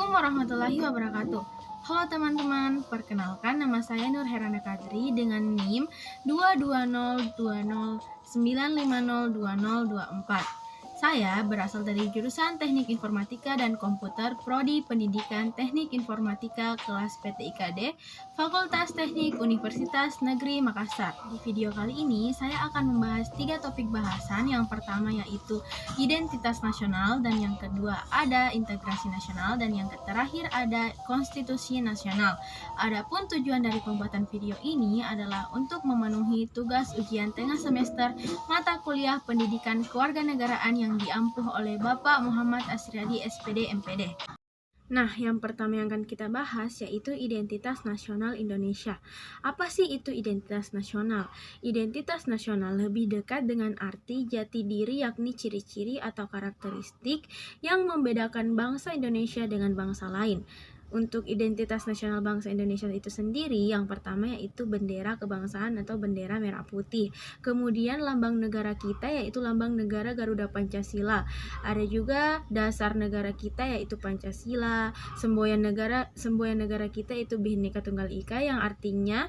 Assalamualaikum warahmatullahi wabarakatuh. Halo teman-teman, perkenalkan nama saya Nur Herana Kadri dengan NIM 2202095020024. Saya berasal dari jurusan Teknik Informatika dan Komputer Prodi Pendidikan Teknik Informatika kelas PTIKD, Fakultas Teknik Universitas Negeri Makassar. Di video kali ini saya akan membahas 3 topik bahasan. Yang pertama yaitu identitas nasional, dan yang kedua ada integrasi nasional, dan yang terakhir ada konstitusi nasional. Adapun tujuan dari pembuatan video ini adalah untuk memenuhi tugas ujian tengah semester mata kuliah pendidikan kewarganegaraan yang diampuh oleh Bapak Muhammad Asriadi SPD MPD. Nah, yang pertama yang akan kita bahas yaitu identitas nasional Indonesia. Apa sih itu identitas nasional? Identitas nasional lebih dekat dengan arti jati diri, yakni ciri-ciri atau karakteristik yang membedakan bangsa Indonesia dengan bangsa lain. Untuk identitas nasional bangsa Indonesia itu sendiri, yang pertama yaitu bendera kebangsaan atau bendera merah putih. Kemudian lambang negara kita yaitu lambang negara Garuda Pancasila. Ada juga dasar negara kita yaitu Pancasila. Semboyan negara kita itu Bhinneka Tunggal Ika, yang artinya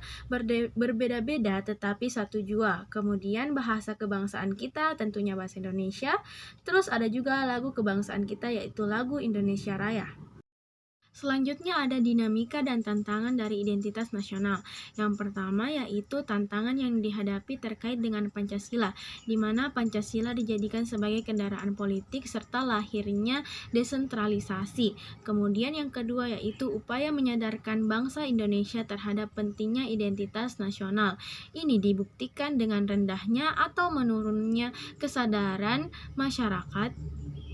berbeda-beda tetapi satu jua. Kemudian bahasa kebangsaan kita tentunya bahasa Indonesia. Terus ada juga lagu kebangsaan kita yaitu lagu Indonesia Raya. Selanjutnya ada dinamika dan tantangan dari identitas nasional. Yang pertama yaitu tantangan yang dihadapi terkait dengan Pancasila, di mana Pancasila dijadikan sebagai kendaraan politik serta lahirnya desentralisasi. Kemudian yang kedua yaitu upaya menyadarkan bangsa Indonesia terhadap pentingnya identitas nasional. Ini dibuktikan dengan rendahnya atau menurunnya kesadaran masyarakat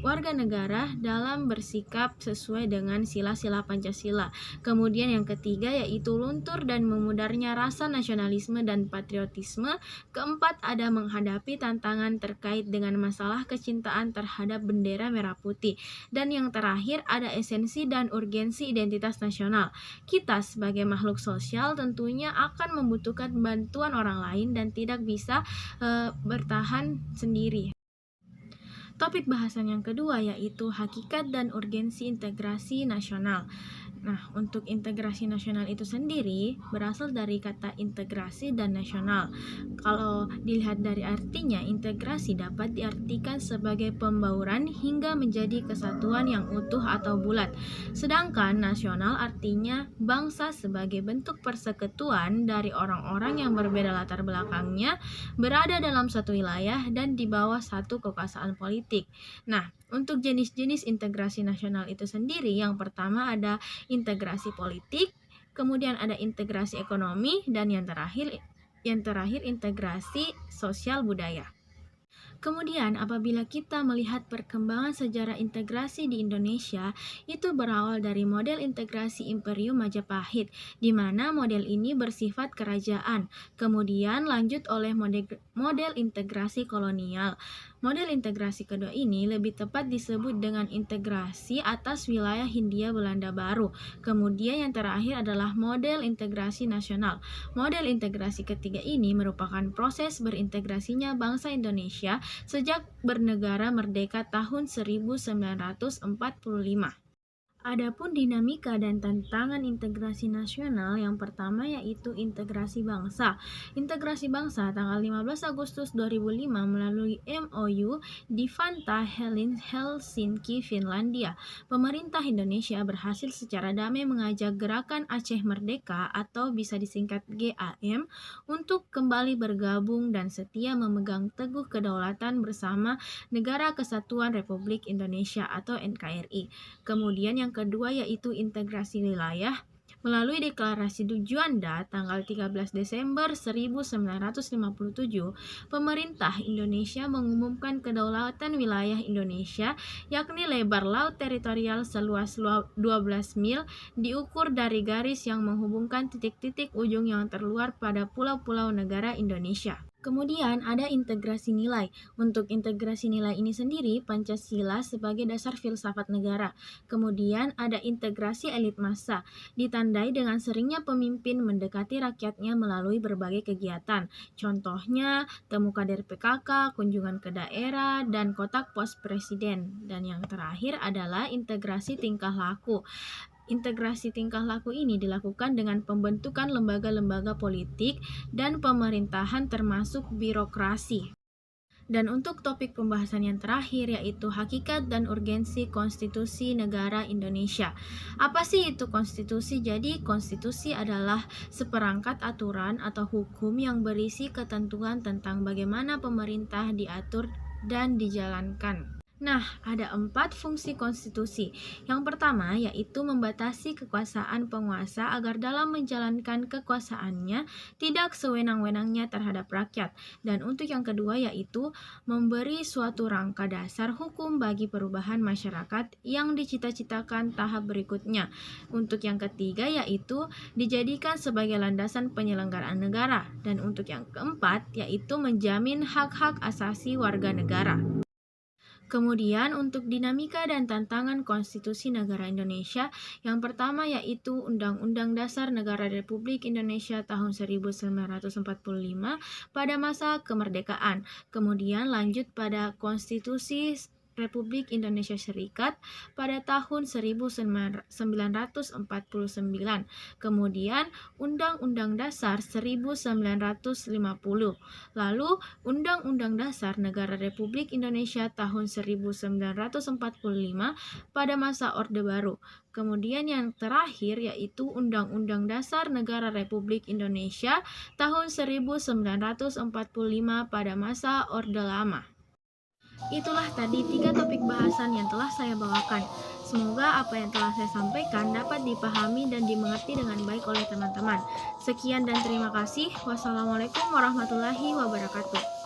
warga negara dalam bersikap sesuai dengan sila-sila Pancasila. Kemudian yang ketiga yaitu luntur dan memudarnya rasa nasionalisme dan patriotisme. Keempat ada menghadapi tantangan terkait dengan masalah kecintaan terhadap bendera merah putih. Dan yang terakhir ada esensi dan urgensi identitas nasional. Kita sebagai makhluk sosial tentunya akan membutuhkan bantuan orang lain dan tidak bisa bertahan sendiri. Topik bahasan yang kedua yaitu hakikat dan urgensi integrasi nasional. Nah, untuk integrasi nasional itu sendiri berasal dari kata integrasi dan nasional. Kalau dilihat dari artinya, integrasi dapat diartikan sebagai pembauran hingga menjadi kesatuan yang utuh atau bulat. Sedangkan nasional artinya bangsa sebagai bentuk persekutuan dari orang-orang yang berbeda latar belakangnya, berada dalam satu wilayah dan di bawah satu kekuasaan politik. Nah, untuk jenis-jenis integrasi nasional itu sendiri, yang pertama ada integrasi politik, kemudian ada integrasi ekonomi, dan yang terakhir integrasi sosial budaya. Kemudian apabila kita melihat perkembangan sejarah integrasi di Indonesia, itu berawal dari model integrasi Imperium Majapahit, di mana model ini bersifat kerajaan. Kemudian lanjut oleh model integrasi kolonial. Model integrasi kedua ini lebih tepat disebut dengan integrasi atas wilayah Hindia Belanda Baru. Kemudian yang terakhir adalah model integrasi nasional. Model integrasi ketiga ini merupakan proses berintegrasinya bangsa Indonesia sejak bernegara merdeka tahun 1945. Adapun dinamika dan tantangan integrasi nasional, yang pertama yaitu integrasi bangsa. Integrasi bangsa tanggal 15 Agustus 2005 melalui MOU di Vantaa, Helsinki, Finlandia. Pemerintah Indonesia berhasil secara damai mengajak Gerakan Aceh Merdeka atau bisa disingkat GAM untuk kembali bergabung dan setia memegang teguh kedaulatan bersama Negara Kesatuan Republik Indonesia atau NKRI. Kemudian yang kedua yaitu integrasi wilayah. Melalui deklarasi Juanda tanggal 13 Desember 1957, pemerintah Indonesia mengumumkan kedaulatan wilayah Indonesia, yakni lebar laut teritorial seluas 12 mil diukur dari garis yang menghubungkan titik-titik ujung yang terluar pada pulau-pulau negara Indonesia. Kemudian ada integrasi nilai. Untuk integrasi nilai ini sendiri, Pancasila sebagai dasar filsafat negara. Kemudian ada integrasi elit massa, ditandai dengan seringnya pemimpin mendekati rakyatnya melalui berbagai kegiatan. Contohnya, temu kader PKK, kunjungan ke daerah, dan kotak pos presiden. Dan yang terakhir adalah integrasi tingkah laku. Integrasi tingkah laku ini dilakukan dengan pembentukan lembaga-lembaga politik dan pemerintahan termasuk birokrasi. Dan untuk topik pembahasan yang terakhir yaitu hakikat dan urgensi konstitusi negara Indonesia. Apa sih itu konstitusi? Jadi konstitusi adalah seperangkat aturan atau hukum yang berisi ketentuan tentang bagaimana pemerintah diatur dan dijalankan. Nah, ada 4 fungsi konstitusi. Yang pertama yaitu membatasi kekuasaan penguasa agar dalam menjalankan kekuasaannya tidak sewenang-wenangnya terhadap rakyat. Dan untuk yang kedua yaitu memberi suatu rangka dasar hukum bagi perubahan masyarakat yang dicita-citakan tahap berikutnya. Untuk yang ketiga yaitu dijadikan sebagai landasan penyelenggaraan negara. Dan untuk yang keempat yaitu menjamin hak-hak asasi warga negara. Kemudian untuk dinamika dan tantangan konstitusi negara Indonesia, yang pertama yaitu Undang-Undang Dasar Negara Republik Indonesia tahun 1945 pada masa kemerdekaan. Kemudian lanjut pada Konstitusi Republik Indonesia Serikat pada tahun 1949. Kemudian Undang-Undang Dasar 1950. Lalu Undang-Undang Dasar Negara Republik Indonesia tahun 1945 pada masa Orde Baru. Kemudian yang terakhir yaitu Undang-Undang Dasar Negara Republik Indonesia tahun 1945 pada masa Orde Lama. Itulah tadi 3 topik bahasan yang telah saya bawakan. Semoga apa yang telah saya sampaikan dapat dipahami dan dimengerti dengan baik oleh teman-teman. Sekian dan terima kasih. Wassalamualaikum warahmatullahi wabarakatuh.